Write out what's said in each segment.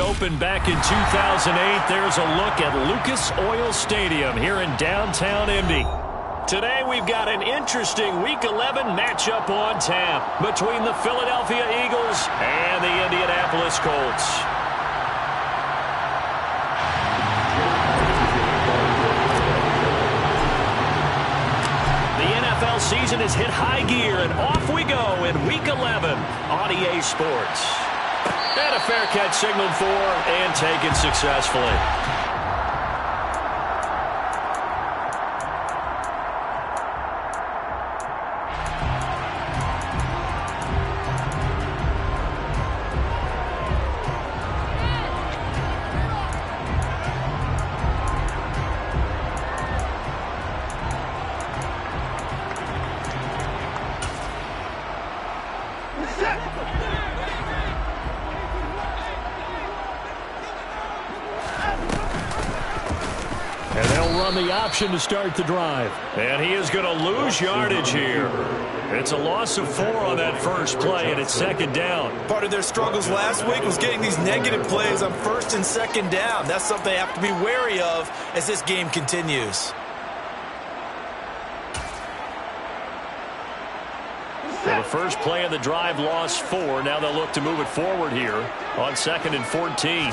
opened back in 2008. There's a look at Lucas Oil Stadium here in downtown Indy. Today we've got an interesting Week 11 matchup on tap between the Philadelphia Eagles and the Indianapolis Colts. Season has hit high gear, and off we go in Week 11 on EA Sports. And a fair catch signaled for and taken successfully. And they'll run the option to start the drive. And he is going to lose yardage here. It's a loss of 4 on that first play, and it's second down. Part of their struggles last week was getting these negative plays on first and second down. That's something they have to be wary of as this game continues. Well, the first play of the drive lost 4. Now they'll look to move it forward here on 2nd and 14.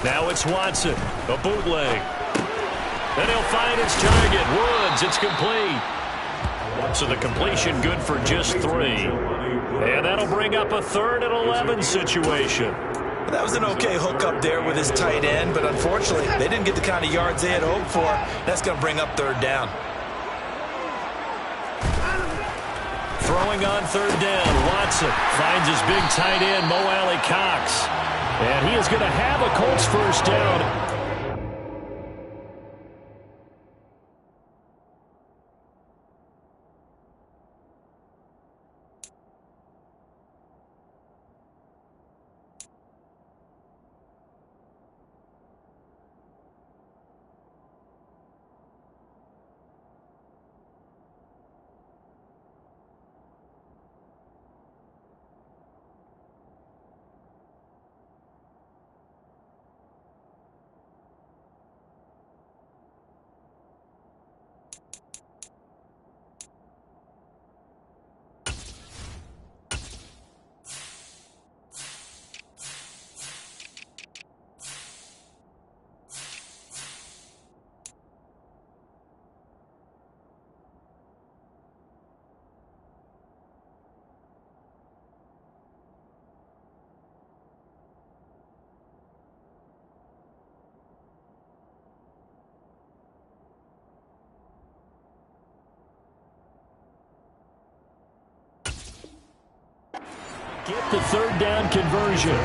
Now it's Watson, a bootleg. And he'll find his target. Woods, it's complete. So the completion good for just 3. And that'll bring up a 3rd and 11 situation. That was an okay hookup there with his tight end, but unfortunately, they didn't get the kind of yards they had hoped for. That's going to bring up 3rd down. Throwing on 3rd down, Watson finds his big tight end, Mo Alley-Cox. And he is going to have a Colts first down. Get the 3rd down conversion.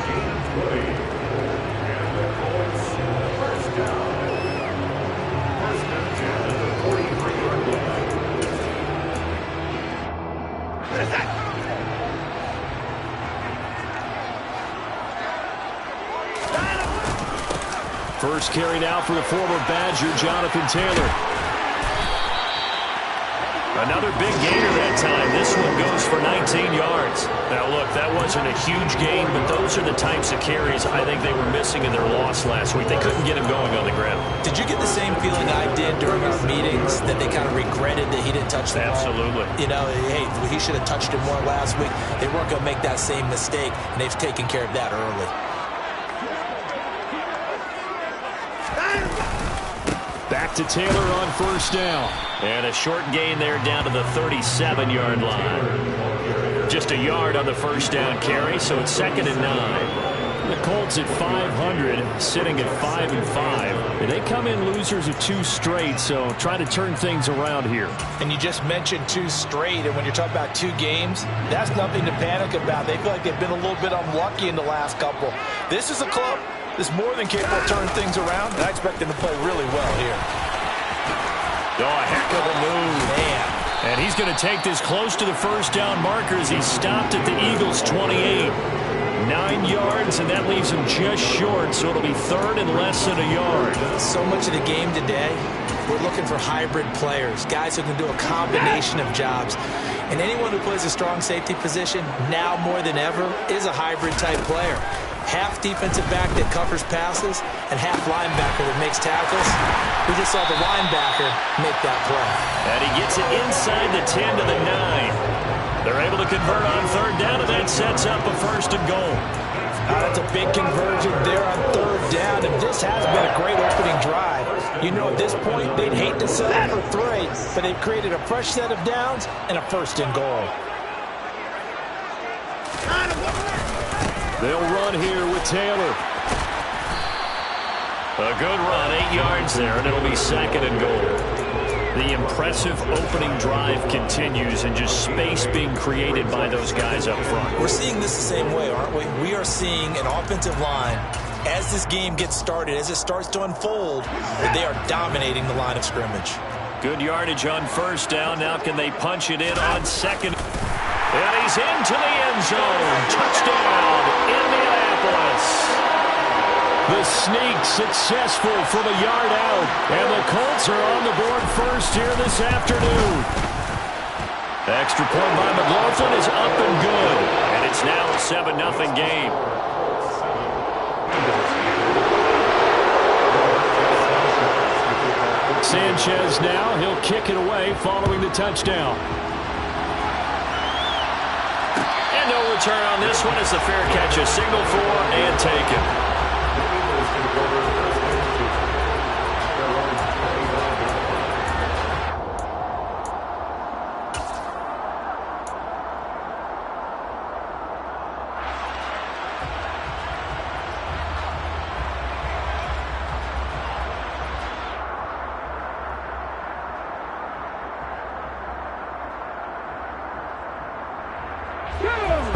First carry now for the former Badger, Jonathan Taylor. Another big gainer that time. This one goes for 19 yards. Now, look, that wasn't a huge gain, but those are the types of carries I think they were missing in their loss last week. They couldn't get him going on the ground. Did you get the same feeling I did during our meetings, that they kind of regretted that he didn't touch the ball? Absolutely. You know, hey, he should have touched it more last week. They weren't going to make that same mistake, and they've taken care of that early. Back to Taylor on first down. And a short gain there down to the 37-yard line. Just a yard on the first down carry, so it's 2nd and 9. The Colts at 500, sitting at 5-5. And they come in losers of 2 straight, so try to turn things around here. And you just mentioned 2 straight, and when you're talking about 2 games, that's nothing to panic about. They feel like they've been a little bit unlucky in the last couple. This is a club that's more than capable of turning things around, and I expect them to play really well here. Oh, a heck of a move. Man. And he's going to take this close to the first down marker as he stopped at the Eagles' 28. 9 yards, and that leaves him just short, so it'll be 3rd and less than a yard. So much of the game today, we're looking for hybrid players, guys who can do a combination of jobs. And anyone who plays a strong safety position, now more than ever, is a hybrid-type player. half defensive back that covers passes and half linebacker that makes tackles. We just saw the linebacker make that play. And he gets it inside the 10 to the 9. They're able to convert on third down, and that sets up a first and goal. That's a big conversion there on third down, and this has been a great opening drive. You know, at this point, they'd hate to settle for 3, but they've created a fresh set of downs and a first and goal. They'll run here with Taylor. A good run, 8 yards there, and it'll be second and goal. The impressive opening drive continues, and just space being created by those guys up front. We're seeing this the same way, aren't we? We are seeing an offensive line, as this game gets started, as it starts to unfold, that they are dominating the line of scrimmage. Good yardage on first down. Now can they punch it in on second? And he's into the end zone. Touchdown, Indianapolis. The sneak successful from a yard out. And the Colts are on the board first here this afternoon. Extra point by McLaughlin is up and good. And it's now a 7-0 game. Sanchez now. He'll kick it away following the touchdown. And no return on this one as the fair catch is signaled for and taken.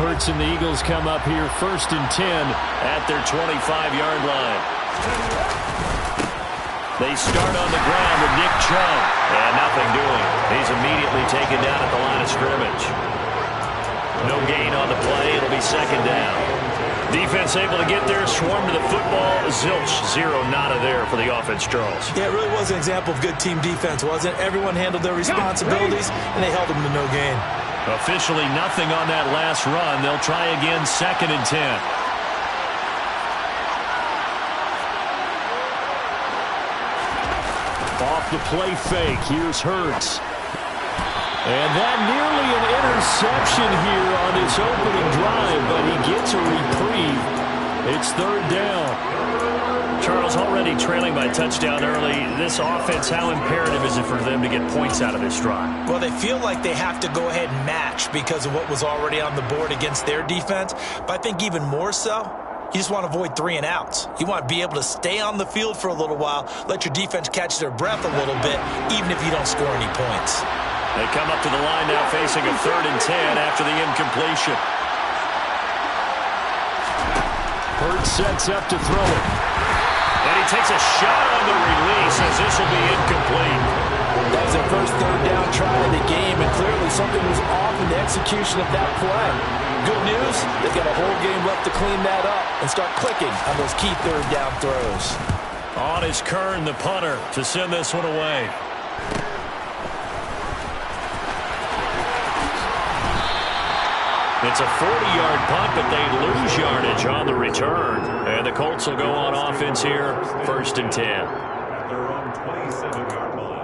Hurts and the Eagles come up here first and 10 at their 25-yard line. They start on the ground with Nick Chubb, and nothing doing. He's immediately taken down at the line of scrimmage. No gain on the play. It'll be second down. Defense able to get there, swarm to the football. Zilch, 0 nada there for the offense, Charles. Yeah, it really was an example of good team defense, wasn't it? Everyone handled their responsibilities, and they held them to no gain. Officially nothing on that last run. They'll try again, second and 10. Off the play fake. Here's Hurts. And that nearly an interception here on this opening drive, but he gets a reprieve. It's third down. Charles, already trailing by touchdown early. This offense, how imperative is it for them to get points out of this drive? Well, they feel like they have to go ahead and match because of what was already on the board against their defense. But I think even more so, you just want to avoid 3 and outs. You want to be able to stay on the field for a little while, let your defense catch their breath a little bit, even if you don't score any points. They come up to the line now facing a 3rd and 10 after the incompletion. Hurts sets up to throw it. And he takes a shot on the release as this will be incomplete. That was their first 3rd down try of the game, and clearly something was off in the execution of that play. Good news, they've got a whole game left to clean that up and start clicking on those key 3rd down throws. On is Kern, the punter, to send this one away. It's a 40-yard punt, but they lose yardage on the return. And the Colts will go on offense here, 1st and 10. They're on 27-yard line.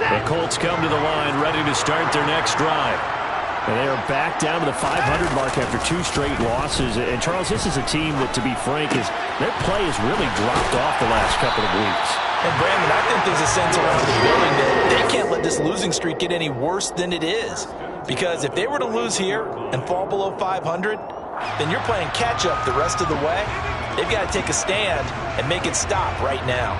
The Colts come to the line, ready to start their next drive. And they are back down to the 500 mark after 2 straight losses. And, Charles, this is a team that, to be frank, their play has really dropped off the last couple of weeks. And, Brandon, I think there's a sense around the building that they can't let this losing streak get any worse than it is. Because if they were to lose here and fall below 500, then you're playing catch-up the rest of the way. They've got to take a stand and make it stop right now.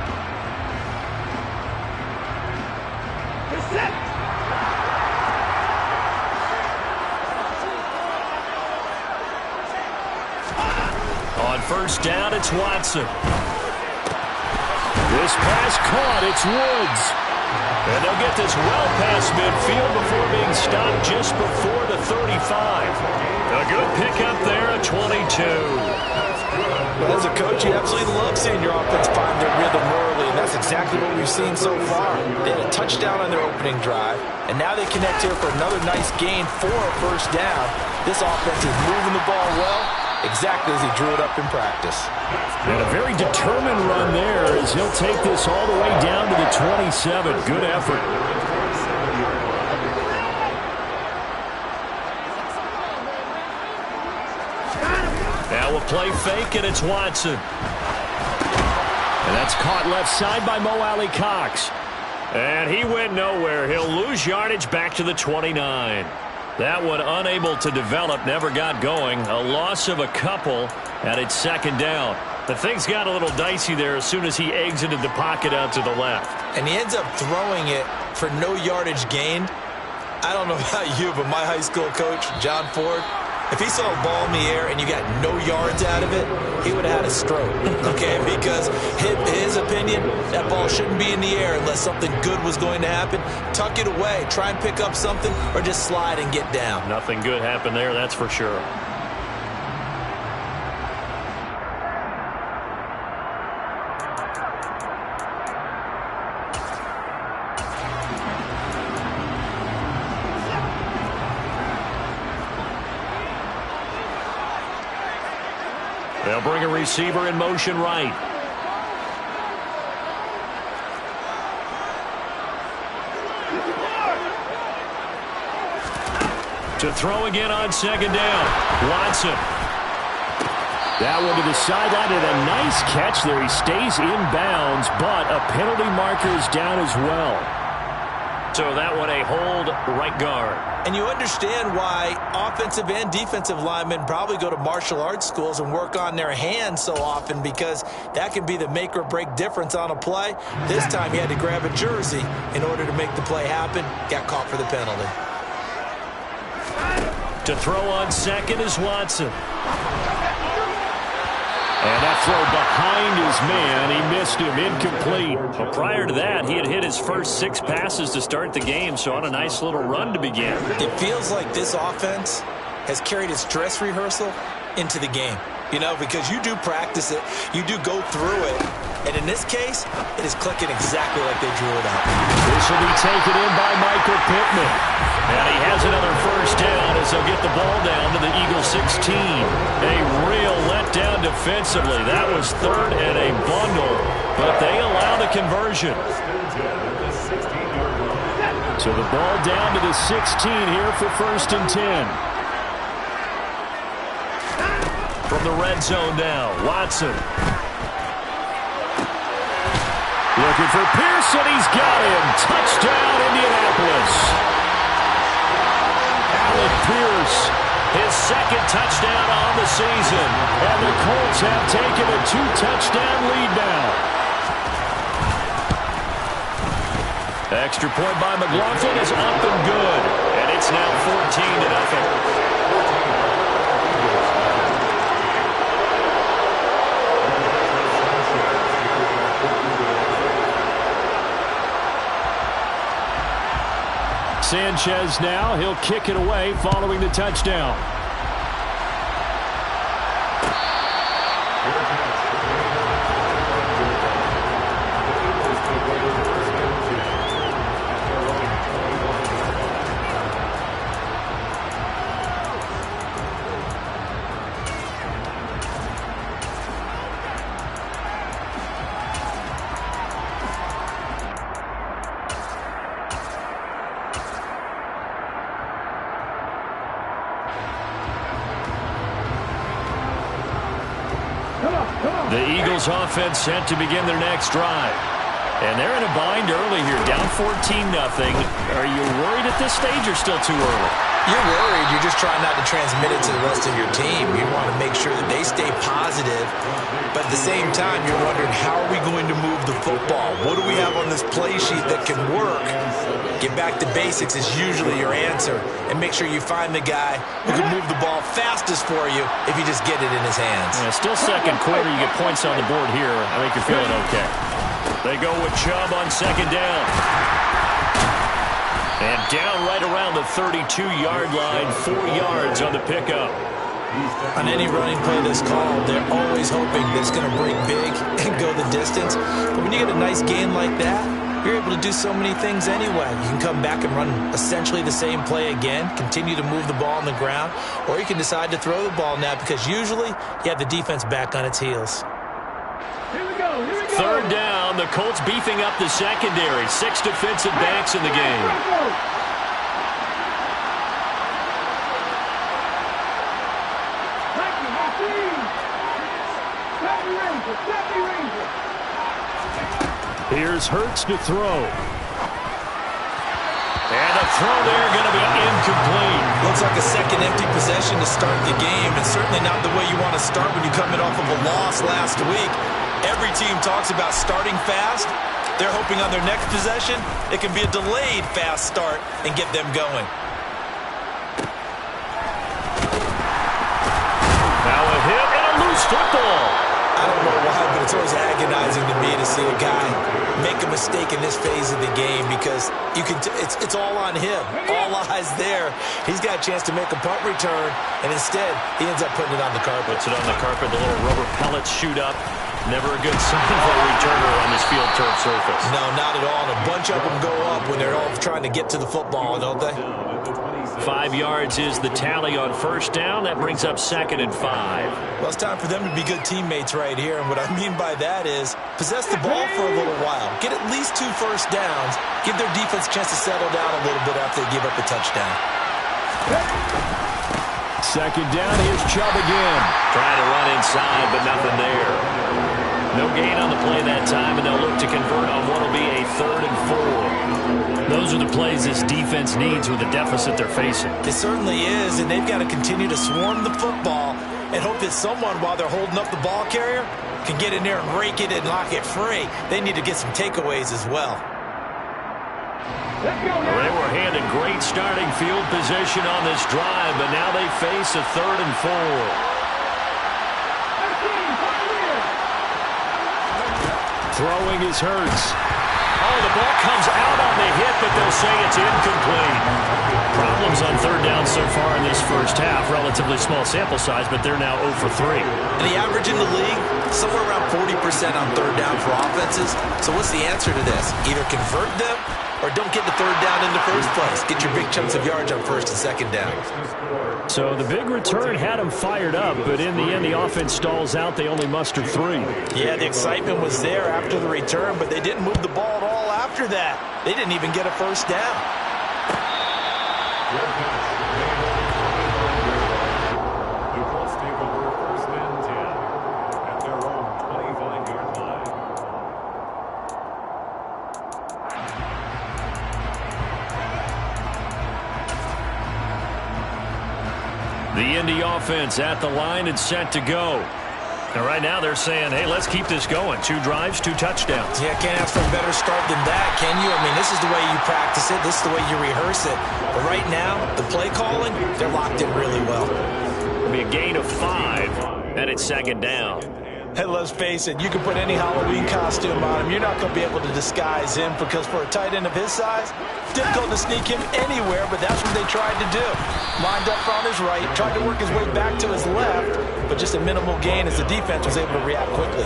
On first down, it's Watson. This pass caught. It's Woods. And they'll get this well past midfield before being stopped just before the 35. A good pickup there at 22. Well, as a coach, you absolutely love seeing your offense find their rhythm early, and that's exactly what we've seen so far. They had a touchdown on their opening drive, and now they connect here for another nice gain for a first down. This offense is moving the ball well, exactly as he drew it up in practice. And a very determined run there as he'll take this all the way down to the 27. Good effort. Now a play fake, and it's Watson. And that's caught left side by Mo Alley Cox. And he went nowhere. He'll lose yardage back to the 29. That one unable to develop, never got going. A loss of a couple, and it's second down. But things got a little dicey there as soon as he exited the pocket out to the left. And he ends up throwing it for no yardage gained. I don't know about you, but my high school coach, John Ford, if he saw a ball in the air and you got no yards out of it, he would have had a stroke, okay? Because his opinion, that ball shouldn't be in the air unless something good was going to happen. Tuck it away, try and pick up something, or just slide and get down. Nothing good happened there, that's for sure. They'll bring a receiver in motion right. To throw again on second down. Watson. That one to the sideline, and a nice catch there. He stays in bounds, but a penalty marker is down as well. So that one a hold, right guard. And you understand why offensive and defensive linemen probably go to martial arts schools and work on their hands so often, because that can be the make or break difference on a play. This time he had to grab a jersey in order to make the play happen. Got caught for the penalty. To throw on second is Watson. And that throw behind his man, he missed him, incomplete. Well, prior to that, he had hit his first 6 passes to start the game, so on a nice little run to begin. It feels like this offense has carried its dress rehearsal into the game. You know, because you do practice it, you do go through it, and in this case, it is clicking exactly like they drew it up. This will be taken in by Michael Pittman. And he has another first down as they'll get the ball down to the Eagles 16. A real letdown defensively. That was third and a bundle, but they allow the conversion. So the ball down to the 16 here for first and 10. From the red zone now, Watson. Looking for Pearson. He's got him. Touchdown, Indianapolis. Alec Pierce, his second touchdown on the season. And the Colts have taken a 2-touchdown lead now. Extra point by McLaughlin is up and good. And it's now 14-0. Sanchez now, he'll kick it away following the touchdown. The Eagles offense set to begin their next drive. And they're in a bind early here, down 14-0. Are you worried at this stage or still too early? You're worried. You're just trying not to transmit it to the rest of your team. You want to make sure that they stay positive. But at the same time, you're wondering, how are we going to move the football? What do we have on this play sheet that can work? Get back to basics is usually your answer. And make sure you find the guy who can move the ball fastest for you if you just get it in his hands. Yeah, still second quarter. You get points on the board here. I think you're feeling okay. They go with Chubb on second down. And down right around the 32-yard line, 4 yards on the pickup. On any running play that's called, they're always hoping that it's going to break big and go the distance. But when you get a nice gain like that, you're able to do so many things anyway. You can come back and run essentially the same play again, continue to move the ball on the ground, or you can decide to throw the ball now because usually you have the defense back on its heels. Here we go. Third down, the Colts beefing up the secondary. 6 defensive backs in the game. Here's Hurts to throw. And a throw there going to be incomplete. Looks like a second empty possession to start the game, and certainly not the way you want to start when you're coming off of a loss last week. Every team talks about starting fast. They're hoping on their next possession, it can be a delayed fast start and get them going. Now a hit and a loose football. I don't know why, but it's always agonizing to me to see a guy make a mistake in this phase of the game because you can. It's all on him. All eyes there. He's got a chance to make a punt return, and instead he ends up putting it on the carpet. Puts it on the carpet. The little rubber pellets shoot up. Never a good sign for a returner on this field turf surface. No, not at all. And a bunch of them go up when they're all trying to get to the football, don't they? 5 yards is the tally on first down. That brings up 2nd and 5. Well, it's time for them to be good teammates right here. And what I mean by that is possess the ball for a little while. Get at least 2 first downs. Give their defense a chance to settle down a little bit after they give up a touchdown. Second down, here's Chubb again. Trying to run inside, but nothing there. No gain on the play that time, and they'll look to convert on what will be a 3rd and 4. Those are the plays this defense needs with the deficit they're facing. It certainly is, and they've got to continue to swarm the football and hope that someone, while they're holding up the ball carrier, can get in there and rake it and lock it free. They need to get some takeaways as well. Well, they were handed great starting field position on this drive, but now they face a 3rd and 4. Throwing is Hurts. Oh, the ball comes out on the hit, but they'll say it's incomplete. Problems on 3rd down so far in this first half. Relatively small sample size, but they're now 0 for 3. And the average in the league, somewhere around 40% on 3rd down for offenses. So what's the answer to this? Either convert them or don't get the 3rd down in the first place. Get your big chunks of yards on 1st and 2nd down. So the big return had them fired up, but in the end, the offense stalls out. They only mustered 3. Yeah, the excitement was there after the return, but they didn't move the ball at all after that. They didn't even get a first down. The Colts take over 1st and 10 at their own 25-yard line. The Indy offense at the line and set to go. And right now they're saying, hey, let's keep this going. 2 drives, 2 touchdowns. Yeah, can't ask for a better start than that, can you? I mean, this is the way you practice it. This is the way you rehearse it. But right now, the play calling, they're locked in really well. It'll be a gain of 5, and it's 2nd down. Hey, let's face it, you can put any Halloween costume on him. You're not going to be able to disguise him because for a tight end of his size, difficult to sneak him anywhere, but that's what they tried to do. Lined up on his right, tried to work his way back to his left, but just a minimal gain as the defense was able to react quickly.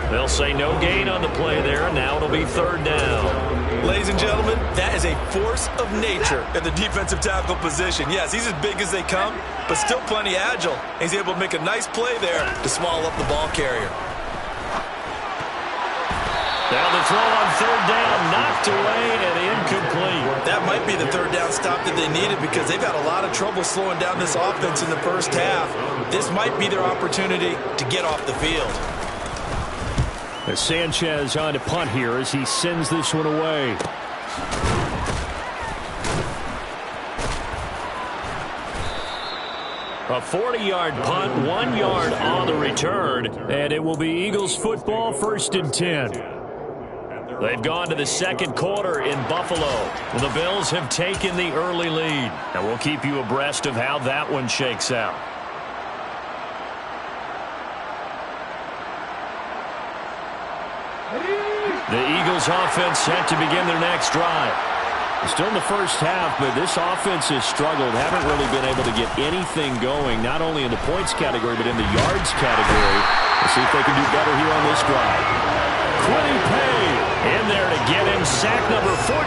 They'll say no gain on the play there, and now it'll be 3rd down. Ladies and gentlemen, that is a force of nature in the defensive tackle position. Yes, he's as big as they come, but still plenty agile. He's able to make a nice play there to swallow up the ball carrier. Now the throw on 3rd down, knocked away and incomplete. That might be the 3rd down stop that they needed because they've had a lot of trouble slowing down this offense in the first half. This might be their opportunity to get off the field. As Sanchez on to punt here as he sends this one away. A 40-yard punt, 1 yard on the return, and it will be Eagles football, 1st and 10. They've gone to the 2nd quarter in Buffalo. The Bills have taken the early lead, and we'll keep you abreast of how that one shakes out. The Eagles offense set to begin their next drive. Still in the first half, but this offense has struggled. Haven't really been able to get anything going, not only in the points category, but in the yards category. Let's see if they can do better here on this drive. Quiddy Pay in there to get him. Sack number 14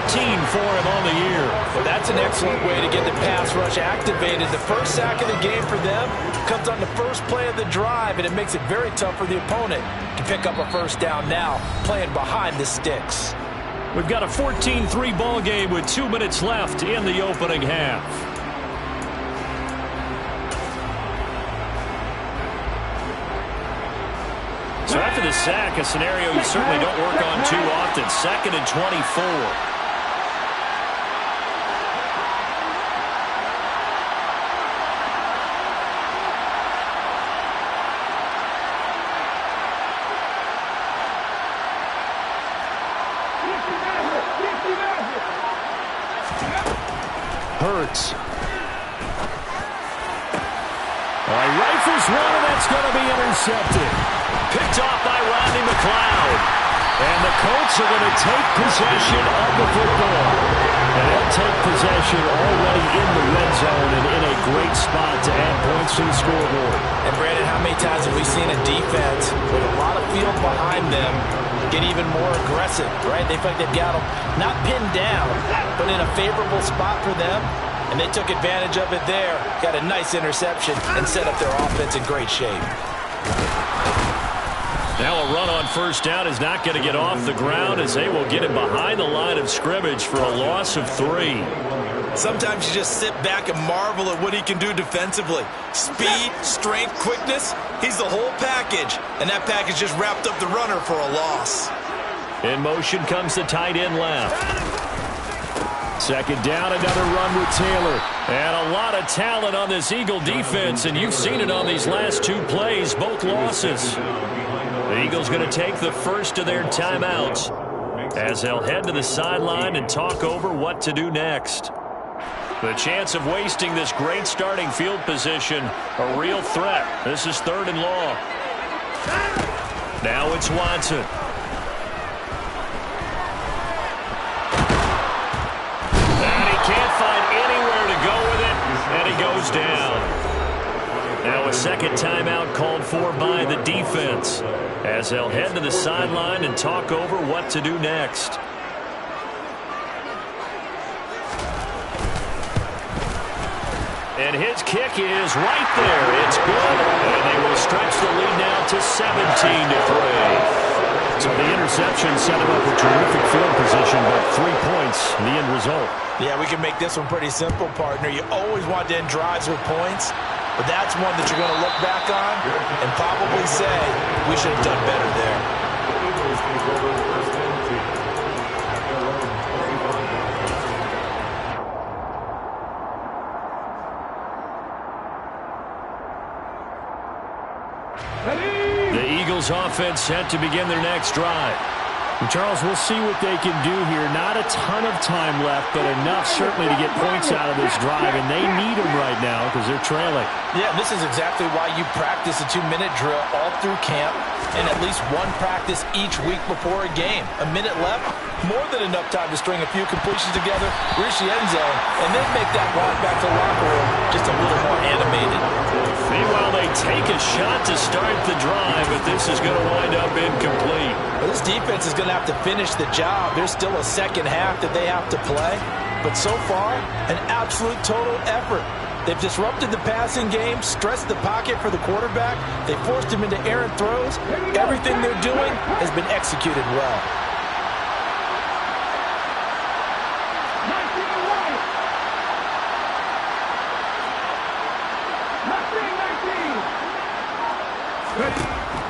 for him on the year. Well, that's an excellent way to get the pass rush activated. The first sack of the game for them comes on the first play of the drive, and it makes it very tough for the opponent to pick up a first down now, playing behind the sticks. We've got a 14-3 ball game with 2 minutes left in the opening half. So after the sack, a scenario you certainly don't work on too often. 2nd and 24. Hurts. Rifles one, and that's going to be intercepted. Picked off by Rodney McLeod. And the Colts are going to take possession of the football. And they'll take possession already in the red zone and in a great spot to add points to the scoreboard. And Brandon, how many times have we seen a defense with a lot of field behind them get even more aggressive, right? They feel like they've got them not pinned down, but in a favorable spot for them. And they took advantage of it there. Got a nice interception and set up their offense in great shape. Now a run on first down is not going to get off the ground as they will get him behind the line of scrimmage for a loss of 3. Sometimes you just sit back and marvel at what he can do defensively. Speed, strength, quickness, he's the whole package. And that package just wrapped up the runner for a loss. In motion comes the tight end left. 2nd down, another run with Taylor. And a lot of talent on this Eagle defense, and you've seen it on these last 2 plays, both losses. The Eagles going to take the first of their timeouts as they'll head to the sideline and talk over what to do next. The chance of wasting this great starting field position, a real threat. This is 3rd and long. Now it's Watson. Can't find anywhere to go with it, and he goes down. Now a 2nd timeout called for by the defense as they'll head to the sideline and talk over what to do next. And his kick is right there. It's good, and they will stretch the lead now to 17-3. So the interception set him up with terrific field position, but 3 points, the end result. Yeah, we can make this one pretty simple, partner. You always want to end drives with points, but that's one that you're going to look back on and probably say, we should have done better there. The Eagles offense set to begin their next drive. And Charles, we'll see what they can do here. Not a ton of time left, but enough certainly to get points out of this drive, and they need them right now because they're trailing. Yeah, this is exactly why you practice a 2-minute drill all through camp and at least one practice each week before a game. A minute left, more than enough time to string a few completions together, reach the end zone, and then make that walk back to the locker room just a little more animated. Meanwhile, they take a shot to start the drive, but this is going to wind up incomplete. Well, this defense is going to have to finish the job. There's still a second half that they have to play. But so far, an absolute total effort. They've disrupted the passing game, stressed the pocket for the quarterback. They forced him into errant throws. Everything they're doing has been executed well.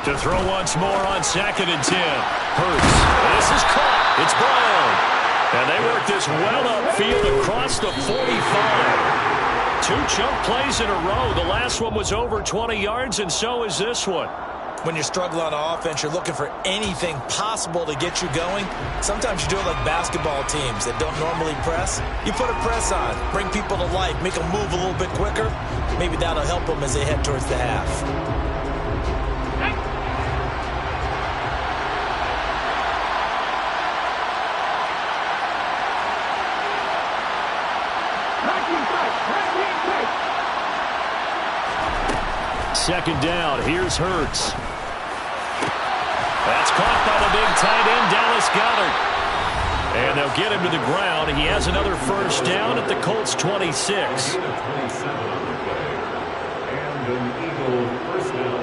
To throw once more on 2nd and 10. Hurts. This is caught. It's Brown. And they work this well upfield across the 45. 2 chunk plays in a row. The last one was over 20 yards, and so is this one. When you're struggling on offense, you're looking for anything possible to get you going. Sometimes you do it like basketball teams that don't normally press. You put a press on, bring people to life, make them move a little bit quicker. Maybe that'll help them as they head towards the half. Second down. Here's Hurts. That's caught by the big tight end, Dallas Goedert. And they'll get him to the ground. He has another first down at the Colts 26. And an Eagle first down.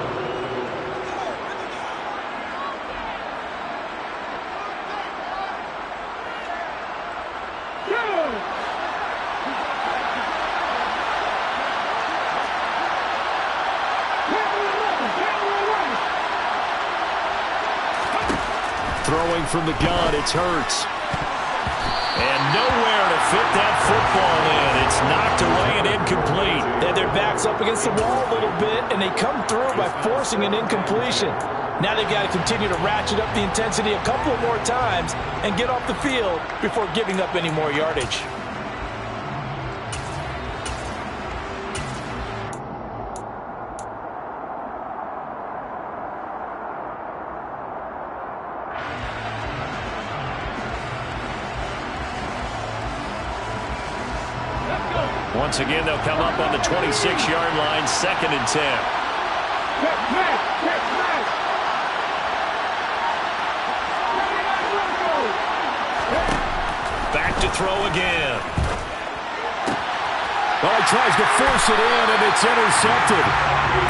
Throwing from the gun, it's Hurts. And nowhere to fit that football in. It's knocked away and incomplete. They had their backs up against the wall a little bit, and they come through by forcing an incompletion. Now they've got to continue to ratchet up the intensity a couple of more times and get off the field before giving up any more yardage. Once again, they'll come up on the 26-yard line, 2nd and 10. Back to throw again. Oh, he tries to force it in, and it's intercepted.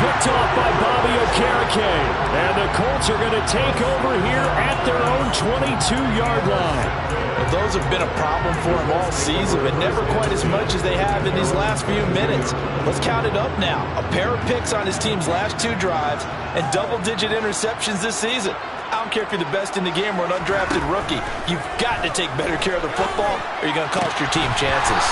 Picked off by Bobby Okereke. And the Colts are going to take over here at their own 22-yard line. Well, those have been a problem for him all season, but never quite as much as they have in these last few minutes. Let's count it up now. A pair of picks on his team's last 2 drives and double-digit interceptions this season. I don't care if you're the best in the game or an undrafted rookie. You've got to take better care of the football or you're going to cost your team chances.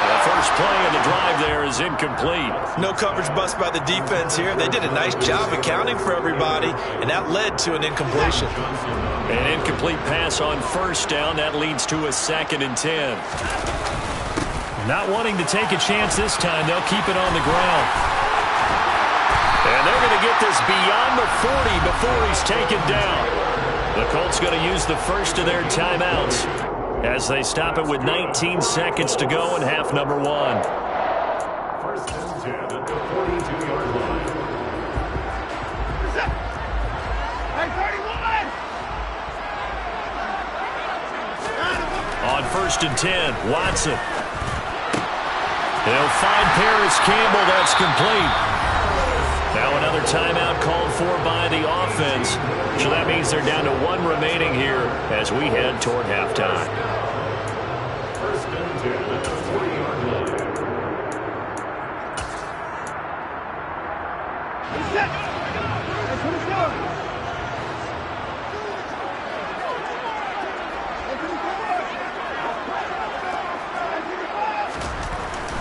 The first play of the drive there is incomplete. No coverage bust by the defense here. They did a nice job accounting for everybody, and that led to an incompletion. An incomplete pass on first down. That leads to a 2nd and 10. Not wanting to take a chance this time, they'll keep it on the ground. And they're going to get this beyond the 40 before he's taken down. The Colts going to use the first of their timeouts as they stop it with 19 seconds to go in half number 1. First and 10 at the 42-yard line. On 1st and 10, Watson. They'll find Paris Campbell. That's complete. Now another timeout called for by the offense. So that means they're down to 1 remaining here as we head toward halftime. First and 10 at the 40-yard line.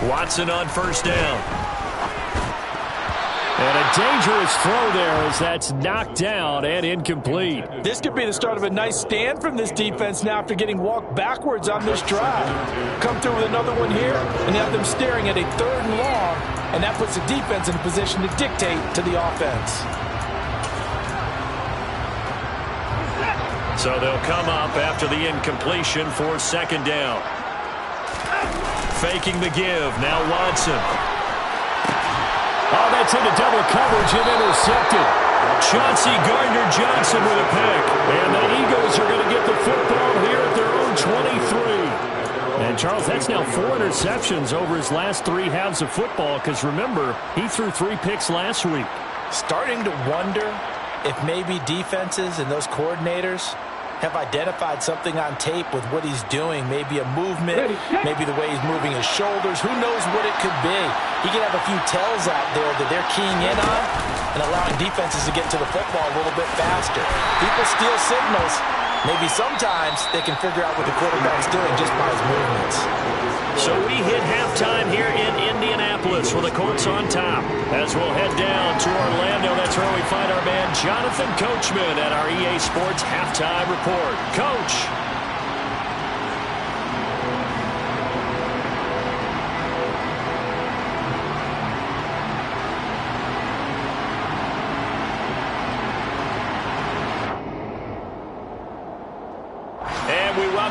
Watson on first down. And a dangerous throw there as that's knocked down and incomplete. This could be the start of a nice stand from this defense now after getting walked backwards on this drive. Come through with another one here and have them staring at a 3rd and long, and that puts the defense in a position to dictate to the offense. So they'll come up after the incompletion for 2nd down. Faking the give. Now Watson. Oh, that's into double coverage and intercepted. Chauncey Gardner-Johnson with a pick. And the Eagles are going to get the football here at their own 23. And, Charles, that's now 4 interceptions over his last 3 halves of football because, remember, he threw 3 picks last week. Starting to wonder if maybe defenses and those coordinators have identified something on tape with what he's doing. Maybe a movement, maybe the way he's moving his shoulders. Who knows what it could be? He could have a few tells out there that they're keying in on and allowing defenses to get to the football a little bit faster. People steal signals. Maybe sometimes they can figure out what the quarterback's doing just by his movements. So we hit halftime here in Indianapolis with the Colts on top. As we'll head down to Orlando, that's where we find our man Jonathan Coachman at our EA Sports Halftime Report. Coach.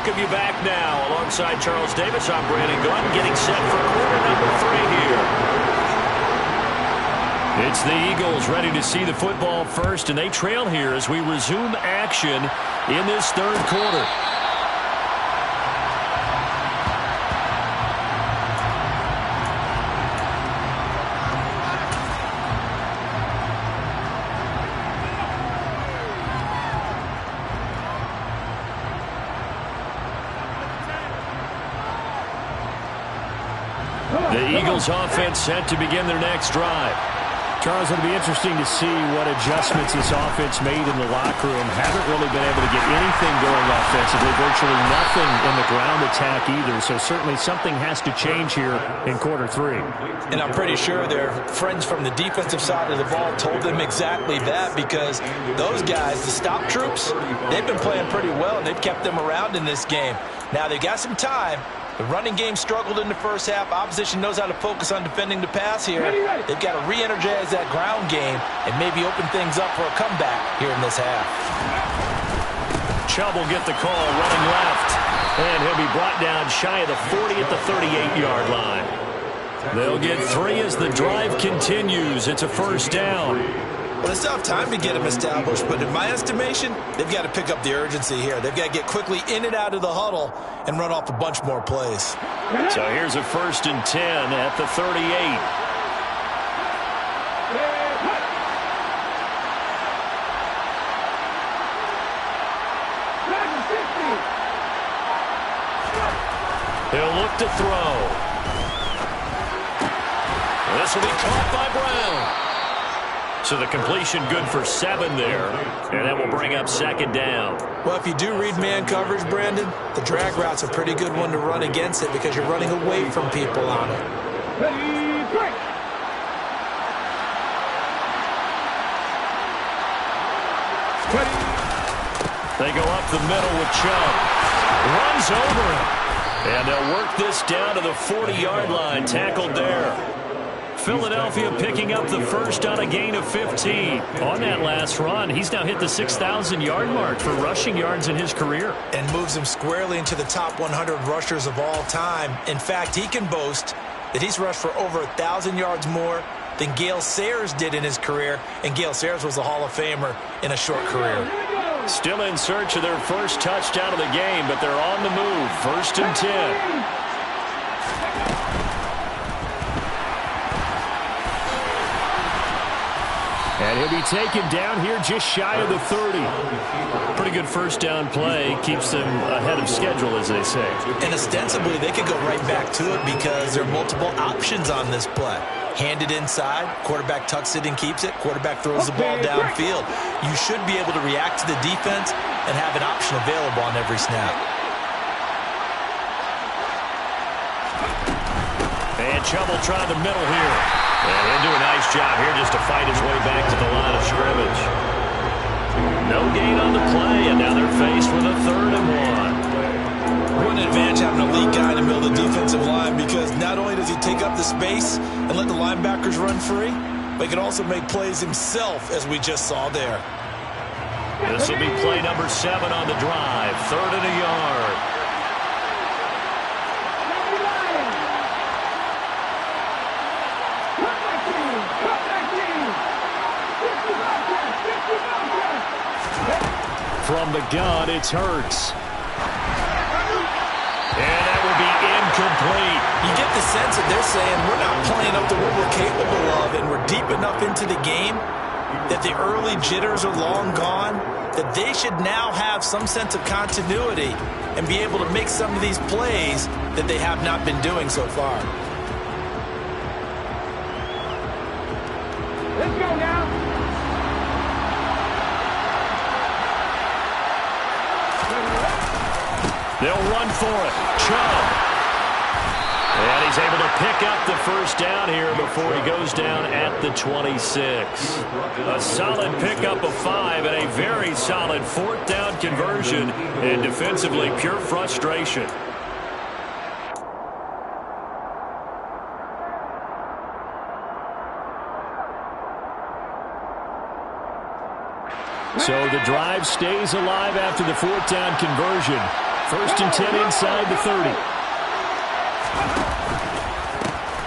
welcome you back now. Alongside Charles Davis, I'm Brandon Gunn, getting set for quarter number 3 here. It's the Eagles ready to see the football first, and they trail here as we resume action in this third quarter. The Eagles offense set to begin their next drive. Charles, it'll be interesting to see what adjustments this offense made in the locker room. Haven't really been able to get anything going offensively, virtually nothing in the ground attack either. So certainly something has to change here in quarter 3. And I'm pretty sure their friends from the defensive side of the ball told them exactly that, because those guys, the stop troops, they've been playing pretty well, and they've kept them around in this game. Now they got some time. The running game struggled in the first half. Opposition knows how to focus on defending the pass here. They've got to re-energize that ground game and maybe open things up for a comeback here in this half. Chubb will get the call running left. And he'll be brought down shy of the 40 at the 38-yard line. They'll get 3 as the drive continues. It's a first down. Well, they still have time to get them established, but in my estimation, they've got to pick up the urgency here. They've got to get quickly in and out of the huddle and run off a bunch more plays. So here's a 1st and 10 at the 38. He'll look to throw. This will be caught by Brown. So the completion good for 7 there, and that will bring up 2nd down. Well, if you do read man coverage, Brandon, the drag route's a pretty good one to run against it because you're running away from people on it. They go up the middle with Chubb. Runs over him. And they'll work this down to the 40-yard line. Tackled there. Philadelphia picking up the first on a gain of 15. On that last run, he's now hit the 6,000-yard mark for rushing yards in his career. And moves him squarely into the top 100 rushers of all time. In fact, he can boast that he's rushed for over 1,000 yards more than Gale Sayers did in his career. And Gale Sayers was a Hall of Famer in a short career. Still in search of their first touchdown of the game, but they're on the move. 1st and 10. And he'll be taken down here just shy of the 30. Pretty good first down play. Keeps them ahead of schedule, as they say. And ostensibly, they could go right back to it because there are multiple options on this play. Handed inside, quarterback tucks it and keeps it, quarterback throws the ball downfield. You should be able to react to the defense and have an option available on every snap. And Chubb will try the middle here. And he'll do a nice job here just to fight his way back to the line of scrimmage. No gain on the play, and now they're faced with a 3rd and 1. What an advantage having an elite guy in the middle of the defensive line, because not only does he take up the space and let the linebackers run free, but he can also make plays himself, as we just saw there. This will be play number 7 on the drive. 3rd and a yard. From the gun, it's Hurts. And that will be incomplete. You get the sense that they're saying we're not playing up to what we're capable of, and we're deep enough into the game that the early jitters are long gone, that they should now have some sense of continuity and be able to make some of these plays that they have not been doing so far. Let's go now. They'll run for it. Chubb. And he's able to pick up the first down here before he goes down at the 26. A solid pickup of 5 and a very solid 4th down conversion. And defensively, pure frustration. So the drive stays alive after the 4th down conversion. First and 10 inside the 30.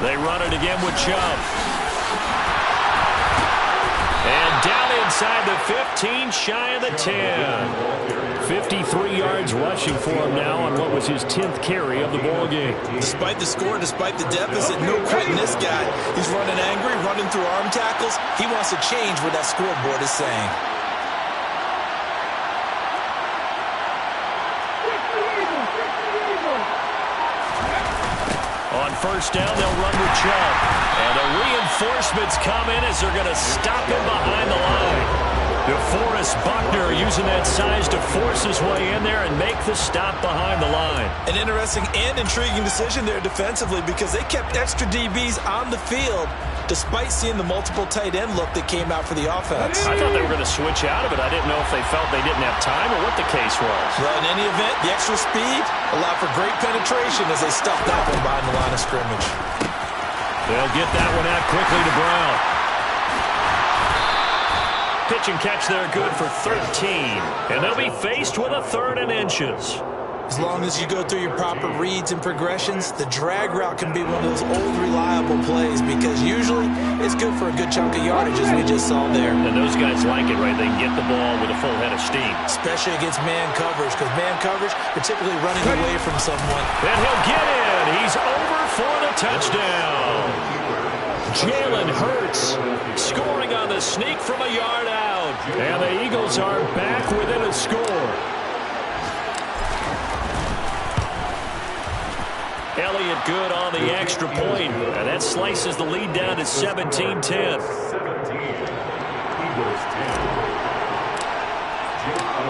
They run it again with Chubb. And down inside the 15, shy of the 10. 53 yards rushing for him now on what was his 10th carry of the ball game. Despite the score, despite the deficit, no quitting this guy. He's running angry, running through arm tackles. He wants to change what that scoreboard is saying. On first down, they'll run with Chubb. And the reinforcements come in as they're going to stop him behind the line. DeForest Buckner using that size to force his way in there and make the stop behind the line. An interesting and intriguing decision there defensively because they kept extra DBs on the field despite seeing the multiple tight end look that came out for the offense. I thought they were going to switch out of it. I didn't know if they felt they didn't have time or what the case was. Well, in any event, the extra speed allowed for great penetration as they stuffed that one behind the line of scrimmage. They'll get that one out quickly to Brown. Pitch and catch there, good for 13. And they'll be faced with a 3rd and inches. As long as you go through your proper reads and progressions, the drag route can be one of those old reliable plays because usually it's good for a good chunk of yardage as we just saw there. And those guys like it, right? They can get the ball with a full head of steam. Especially against man coverage because man coverage, particularly running away from someone. And he'll get in. He's over for the touchdown. Jalen Hurts scoring on the sneak from a yard out. And the Eagles are back within a score. Elliott good on the extra point. And that slices the lead down to 17-10. 17. Eagles 10.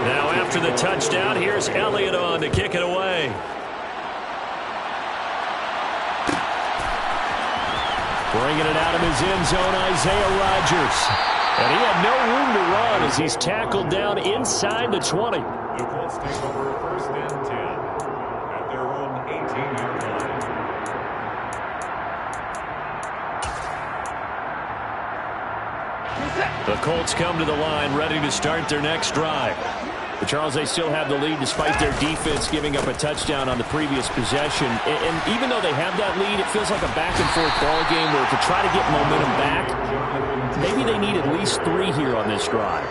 Now after the touchdown, here's Elliott on to kick it away. Bringing it out of his end zone, Isaiah Rodgers. And he had no room to run as he's tackled down inside the 20. The Colts take over first and 10 at their own 18-yard line. The Colts come to the line ready to start their next drive. But Charles, they still have the lead despite their defense giving up a touchdown on the previous possession. And even though they have that lead, it feels like a back-and-forth ball game where to try to get momentum back, maybe they need at least 3 here on this drive.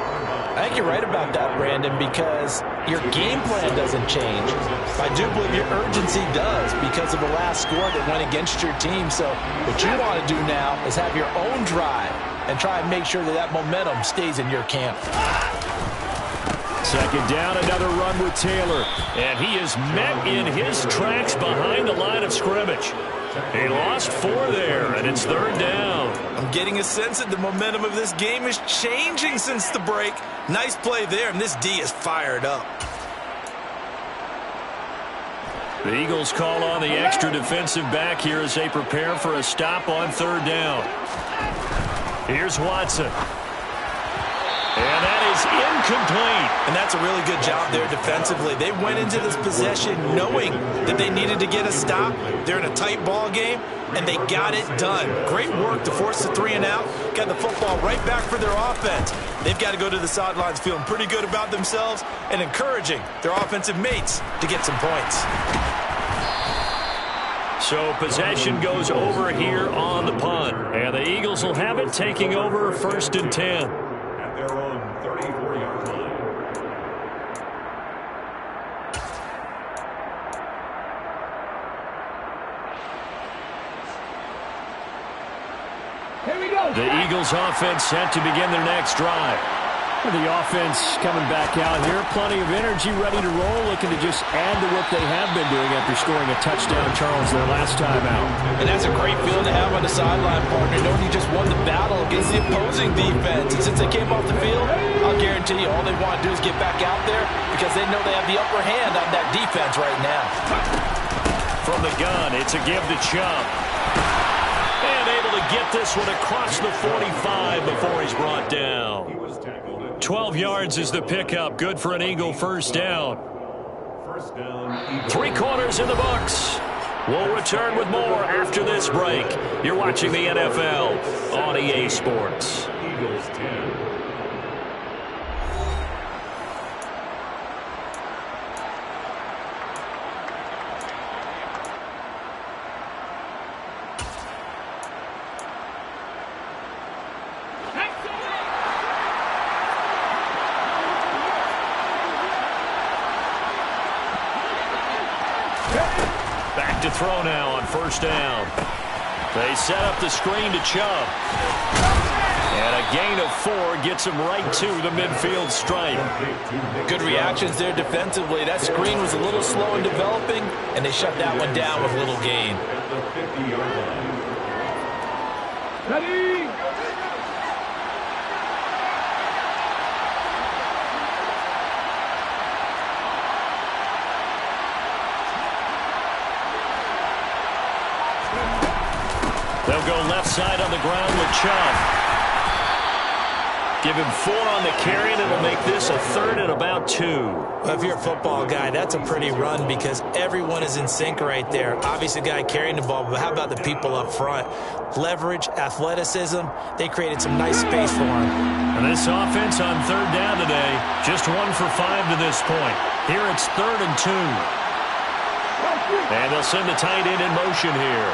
I think you're right about that, Brandon, because your game plan doesn't change. I do believe your urgency does because of the last score that went against your team. So what you want to do now is have your own drive and try and make sure that that momentum stays in your camp. Second down, another run with Taylor. And he is met in his tracks behind the line of scrimmage. He lost 4 there, and it's 3rd down. I'm getting a sense that the momentum of this game is changing since the break. Nice play there, and this D is fired up. The Eagles call on the extra defensive back here as they prepare for a stop on 3rd down. Here's Watson. And that is incomplete. And that's a really good job there defensively. They went into this possession knowing that they needed to get a stop. They're in a tight ball game, and they got it done. Great work to force the 3 and out. Got the football right back for their offense. They've got to go to the sidelines feeling pretty good about themselves and encouraging their offensive mates to get some points. So possession goes over here on the punt. And the Eagles will have it taking over 1st and 10. At their own 34-yard line. The Eagles offense set to begin their next drive. The offense coming back out here. Plenty of energy, ready to roll, looking to just add to what they have been doing after scoring a touchdown, Charles, their last time out. And that's a great feeling to have on the sideline, partner, knowing you just won the battle against the opposing defense. And since they came off the field, I'll guarantee you all they want to do is get back out there because they know they have the upper hand on that defense right now. From the gun, it's a give to Chubb. And able to get this one across the 45 before he's brought down. 12 yards is the pickup. Good for an Eagle first down. First down. 3 quarters in the books. We'll return with more after this break. You're watching the NFL on EA Sports. Eagles 10. throw now on first down. They set up the screen to Chubb. And a gain of 4 gets him right to the midfield stripe. Good reactions there defensively. That screen was a little slow in developing, and they shut that one down with little gain. Ready? They'll go left side on the ground with Chubb. Give him 4 on the carry, and it'll make this a 3rd and about 2. Well, if you're a football guy, that's a pretty run because everyone is in sync right there. Obviously, the guy carrying the ball, but how about the people up front? Leverage, athleticism, they created some nice space for him. And this offense on 3rd down today, just 1 for 5 to this point. Here it's 3rd and 2. And they'll send the tight end in motion here.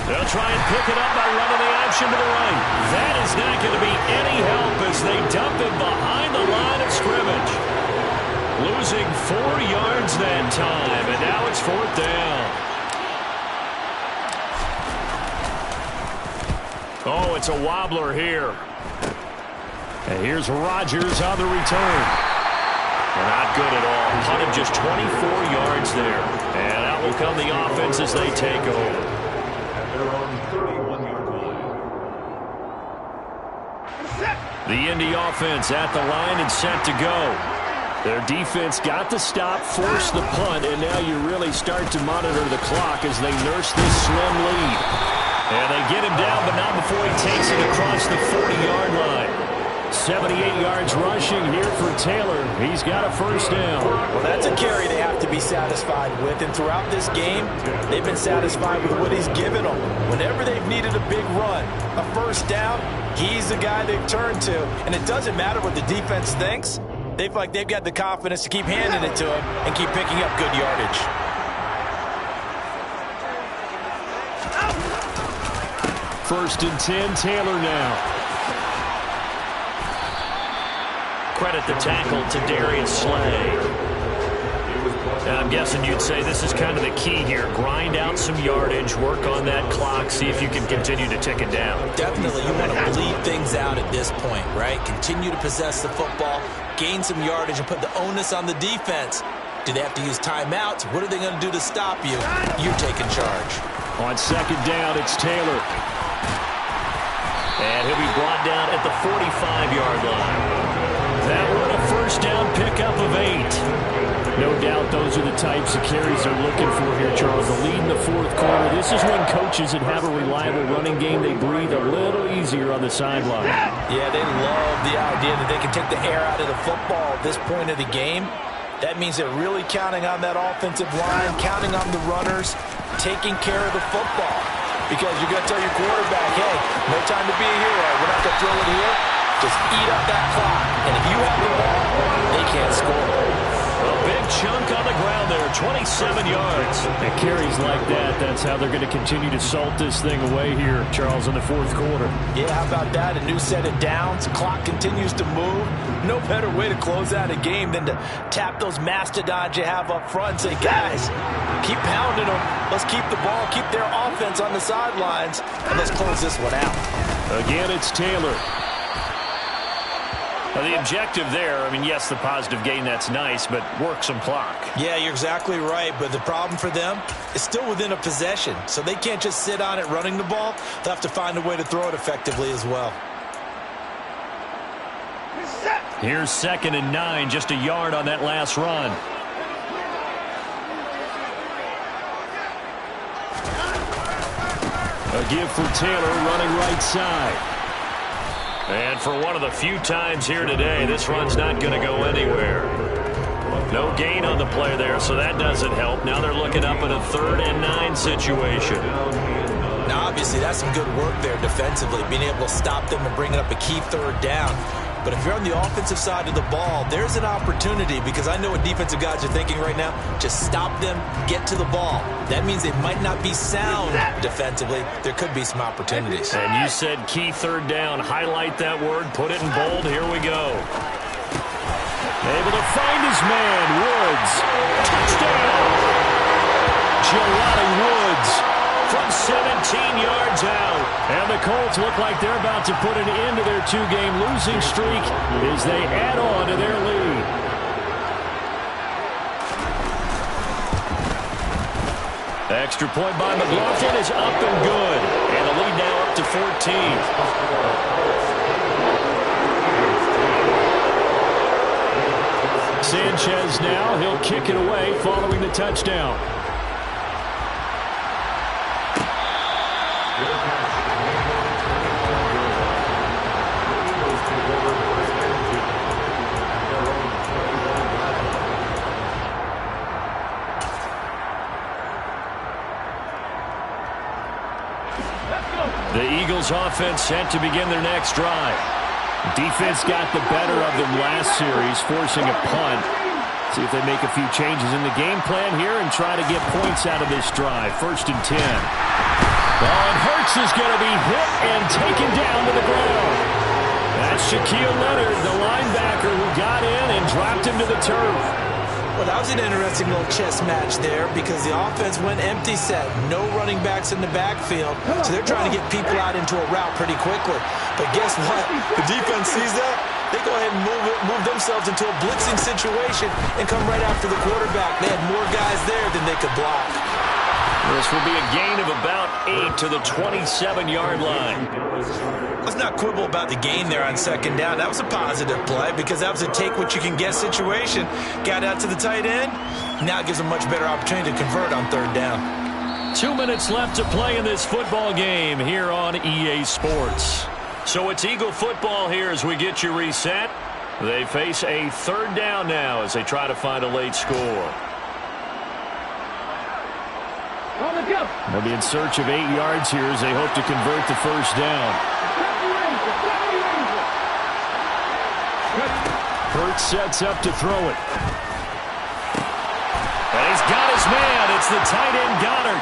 They'll try and pick it up by running the option to the right. That is not going to be any help as they dump him behind the line of scrimmage. Losing 4 yards that time, and now it's 4th down. Oh, it's a wobbler here. And here's Rodgers on the return. Not good at all. Punted just 24 yards there. And out will come the offense as they take over. Their own 31-yard line. The Indy offense at the line and set to go. Their defense got the stop, forced the punt, and now you really start to monitor the clock as they nurse this slim lead. And they get him down, but not before he takes it across the 40-yard line. 78 yards rushing here for Taylor. He's got a first down. Well, that's a carry they have to be satisfied with. And throughout this game, they've been satisfied with what he's given them. Whenever they've needed a big run, a first down, he's the guy they've turned to. And it doesn't matter what the defense thinks. They feel like they've got the confidence to keep handing it to him and keep picking up good yardage. First and 10, Taylor now. Credit the tackle to Darius Slay. And I'm guessing you'd say this is kind of the key here. Grind out some yardage, work on that clock, see if you can continue to tick it down. Definitely, you want to bleed things out at this point, right? Continue to possess the football, gain some yardage, and put the onus on the defense. Do they have to use timeouts? What are they going to do to stop you? You're taking charge. On second down, it's Taylor. And he'll be brought down at the 45-yard line. That one a first down pickup of 8. No doubt those are the types of carries they're looking for here, Charles. The lead in the 4th quarter. This is when coaches that have a reliable running game, they breathe a little easier on the sideline. Yeah, they love the idea that they can take the air out of the football at this point of the game. That means they're really counting on that offensive line, counting on the runners, taking care of the football. Because you're going to tell your quarterback, hey, no time to be a hero. We're not going to throw it here. Just eat up that clock. And if you have the ball, they can't score. A big chunk on the ground there, 27 yards. And carries like that, that's how they're going to continue to salt this thing away here, Charles, in the 4th quarter. Yeah, how about that? A new set of downs. Clock continues to move. No better way to close out a game than to tap those mastodons you have up front and say, guys, keep pounding them. Let's keep the ball, keep their offense on the sidelines, and let's close this one out. Again, it's Taylor. Well, the objective there, I mean, yes, the positive gain, that's nice, but work some clock. Yeah, you're exactly right, but the problem for them is still within a possession, so they can't just sit on it running the ball. They'll have to find a way to throw it effectively as well. Here's 2nd and 9, just a yard on that last run. A give for Taylor running right side. And for one of the few times here today, this run's not going to go anywhere. No gain on the play there, so that doesn't help. Now they're looking up in a 3rd and 9 situation. Now, obviously, that's some good work there defensively, being able to stop them and bringing up a key 3rd down. But if you're on the offensive side of the ball, there's an opportunity because I know what defensive guys are thinking right now. Just stop them, get to the ball. That means they might not be sound defensively. There could be some opportunities. And you said key 3rd down. Highlight that word. Put it in bold. Here we go. Able to find his man, Woods. Touchdown! Jelani Woods from 17 yards out. And the Colts look like they're about to put an end to their two-game losing streak as they add on to their lead. Extra point by McLaughlin is up and good. And the lead now up to 14. Sanchez now, he'll kick it away following the touchdown. The Eagles offense set to begin their next drive. Defense got the better of them last series, forcing a punt. See if they make a few changes in the game plan here and try to get points out of this drive. 1st and 10. And Hurts is going to be hit and taken down to the ground. That's Shaquille Leonard, the linebacker who got in and dropped him to the turf. Well, that was an interesting little chess match there because the offense went empty set. No running backs in the backfield, so they're trying to get people out into a route pretty quickly. But guess what? The defense sees that. They go ahead and move themselves into a blitzing situation and come right after the quarterback. They had more guys there than they could block. This will be a gain of about 8 to the 27-yard line. Let's not quibble about the gain there on 2nd down. That was a positive play because that was a take-what-you-can-get situation. Got out to the tight end. Now it gives them a much better opportunity to convert on 3rd down. 2 minutes left to play in this football game here on EA Sports. So it's Eagle football here as we get you reset. They face a 3rd down now as they try to find a late score. They'll be in search of 8 yards here as they hope to convert the 1st down. Hurts sets up to throw it. And he's got his man. It's the tight end Goddard.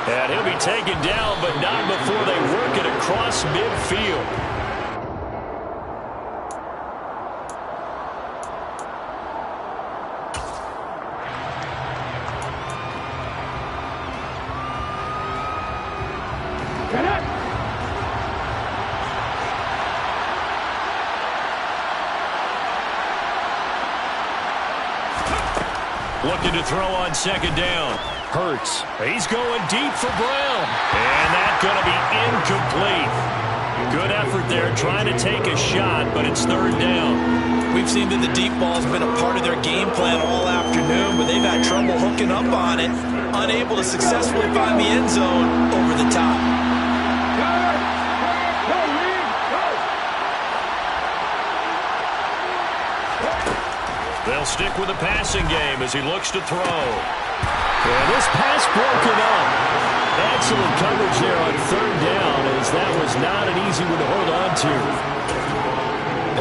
And he'll be taken down, but not before they work it across midfield. Looking to throw on 2nd down. Hurts. He's going deep for Brown. And that's going to be incomplete. Good effort there trying to take a shot, but it's 3rd down. We've seen that the deep ball has been a part of their game plan all afternoon, but they've had trouble hooking up on it, unable to successfully find the end zone over the top. They'll stick with the passing game as he looks to throw. And this pass broken up. Excellent coverage there on 3rd down as that was not an easy one to hold on to.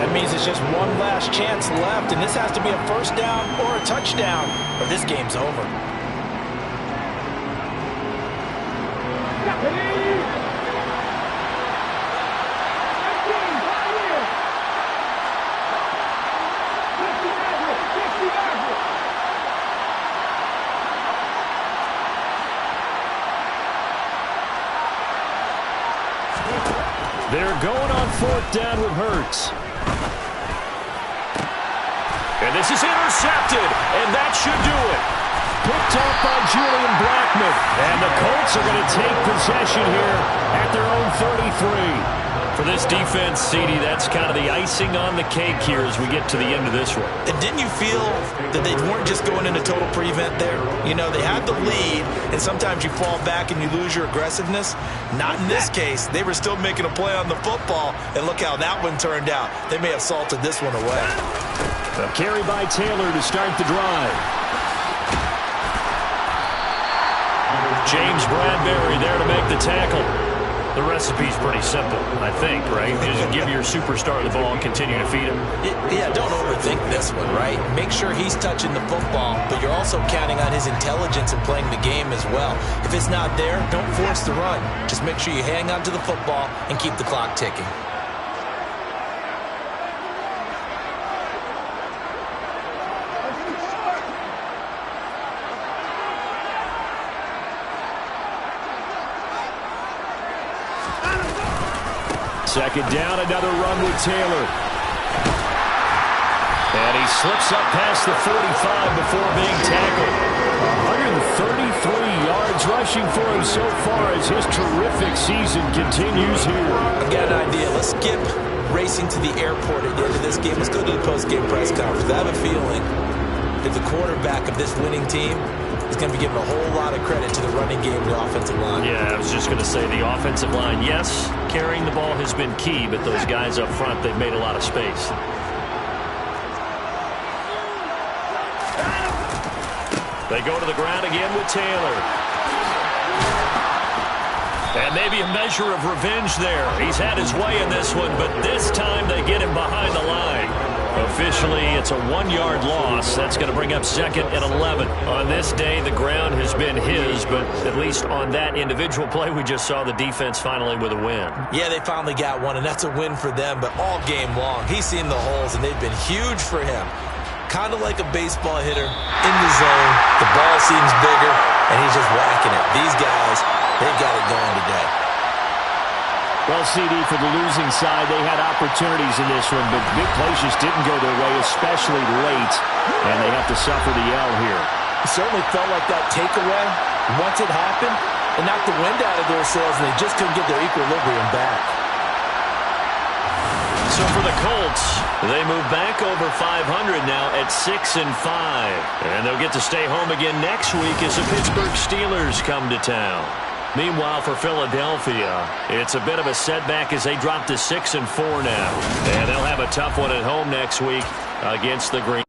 That means it's just one last chance left, and this has to be a 1st down or a touchdown, or this game's over. They're going on 4th down with Hurts. And this is intercepted, and that should do it. Picked up by Julian Blackman. And the Colts are going to take possession here at their own 33. For this defense, CD, that's kind of the icing on the cake here as we get to the end of this one. And didn't you feel that they weren't just going into total prevent there? You know, they had the lead, and sometimes you fall back and you lose your aggressiveness. Not in this case. They were still making a play on the football, and look how that one turned out. They may have salted this one away. A carry by Taylor to start the drive. James Bradbury there to make the tackle. The recipe's pretty simple, I think, right? Just give your superstar the ball and continue to feed him. Yeah, don't overthink this one, right? Make sure he's touching the football, but you're also counting on his intelligence and playing the game as well. If it's not there, don't force the run. Just make sure you hang on to the football and keep the clock ticking. Second down, another run with Taylor. And he slips up past the 45 before being tackled. 133 yards rushing for him so far as his terrific season continues here. I've got an idea. Let's skip racing to the airport at the end of this game. Let's go to the post-game press conference. I have a feeling that the quarterback of this winning team is going to be given a whole lot of credit to the running game and the offensive line. Yeah, I was just going to say the offensive line, yes, carrying the ball has been key, but those guys up front, they've made a lot of space. They go to the ground again with Taylor. And maybe a measure of revenge there. He's had his way in this one, but this time they get him behind the line. Officially, it's a 1-yard loss. That's going to bring up 2nd and 11. On this day, the ground has been his, but at least on that individual play, we just saw the defense finally with a win. Yeah, they finally got one, and that's a win for them, but all game long, he's seen the holes, and they've been huge for him. Kind of like a baseball hitter in the zone. The ball seems bigger, and he's just whacking it. These guys, they've got it going today. Well, CD, for the losing side, they had opportunities in this one, but big plays just didn't go their way, especially late, and they have to suffer the L here. It certainly felt like that takeaway, once it happened, it knocked the wind out of their sails, and they just couldn't get their equilibrium back. So for the Colts, they move back over 500 now at 6-5. And they'll get to stay home again next week as the Pittsburgh Steelers come to town. Meanwhile, for Philadelphia, it's a bit of a setback as they drop to 6-4 now. And they'll have a tough one at home next week against the Green.